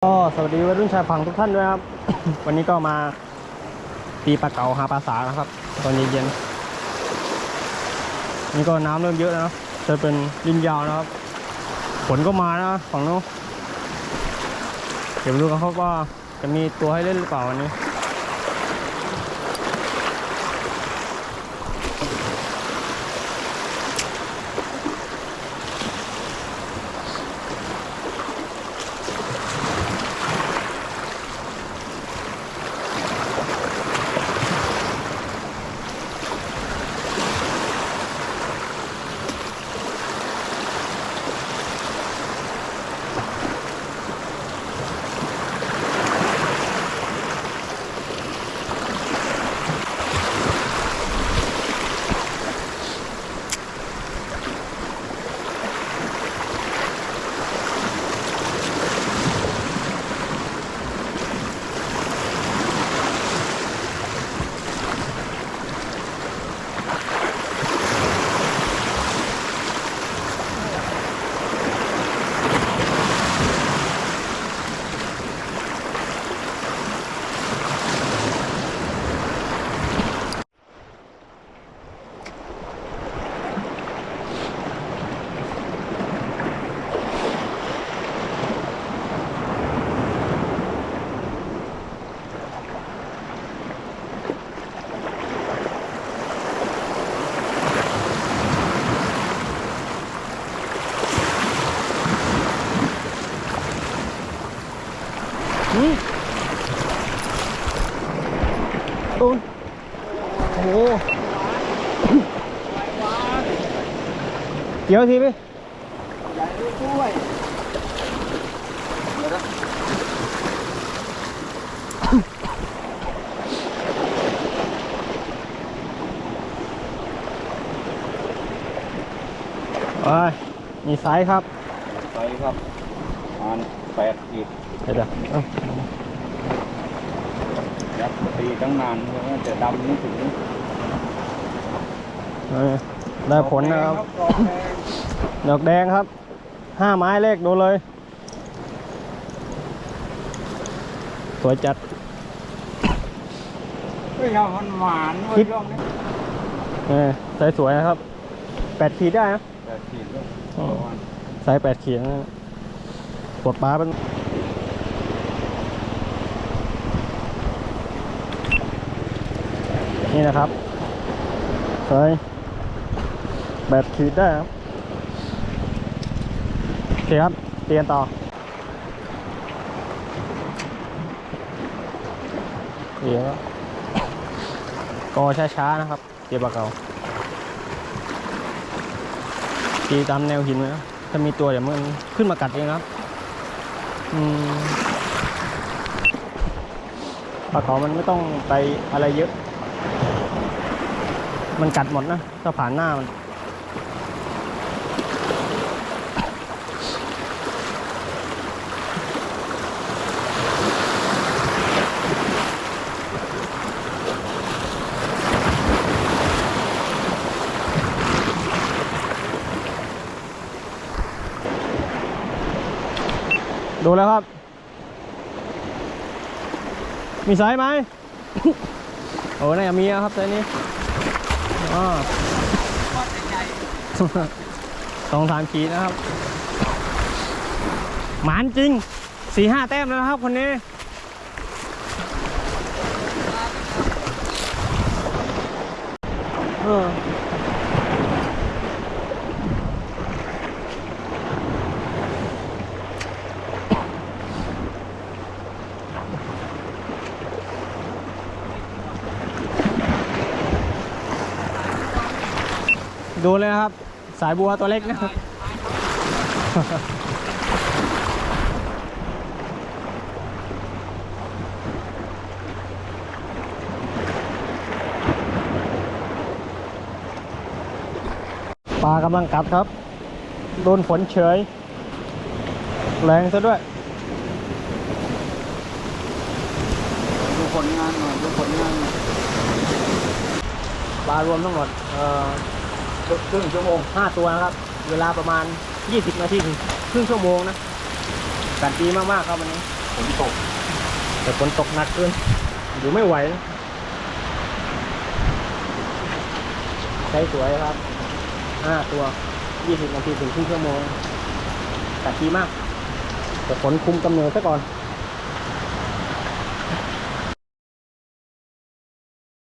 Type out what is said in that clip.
ก็สวัสดีวัยรุ่นชายฝั่งทุกท่านด้วยครับ วันนี้ก็มาตีปลาเก๋าหาปลาสานะครับตอนเย็นๆนี่ก็น้ำเริ่มเยอะแล้วนะจะเป็นริมยาวนะครับฝนก็มานะฝั่งนู้นเดี๋ยวดูกันครับว่าจะมีตัวให้เล่นหรือเปล่าวันนี้โอ้โหเดี๋ยวทีพี่ใหญ่ด้วยเดี๋ยวนะมีไซส์ครับ ไปครับประมาณ8 ขีดเดี๋ยวยัดตีตั้งนานเพราะว่าจะดำไม่ถึง ได้ผลนะครับดอกแดงครับ5 ไม้เลขดูเลยสวยจัด เฮ้ยเรามันหวานเว้ยช่วงนี้ ไซส์สวยนะครับ8 ขีดได้นะ8 ขีดแล้ว ไซส์8 ขีดนะปลดปลาเป็นนี่นะครับไซส์8 ขีดได้ครับโอเคครับเปลี่ยนต่อเดี๋ยวก็ช้าๆนะครับเดี๋ยวปลาเก๋าตีตามแนวหินนะถ้ามีตัวเดี๋ยวมันขึ้นมากัดเองครับปลาเก๋ามันไม่ต้องไปอะไรเยอะมันกัดหมดนะถ้าผ่านหน้ามันดูแล้วครับมีไซส์ไหม โอ้น่าจะมีครับไซส์นี้2-3 ขีดนะครับหมานจริง4-5 แต้มแล้วครับคนนี้ดูเลยนะครับสายบัวตัวเล็กนะครับปลากำลังกัดครับโดนฝนเฉยแรงซะด้วยดูผลงานหน่อยดูผลงานหน่อย ปลารวมทั้งหมดครึ่งชั่วโมง 5 ตัวนะครับเวลาประมาณ20 นาทีถึงครึ่งชั่วโมงนะกัดดีมากๆครับวันนี้ ฝนตก แต่ฝนตกหนักเกินอยู่ไม่ไหวใช้สวยครับ5 ตัว20 นาทีถึงครึ่งชั่วโมงแต่ดีมากแต่ฝนคุมกำเนิดซะก่อน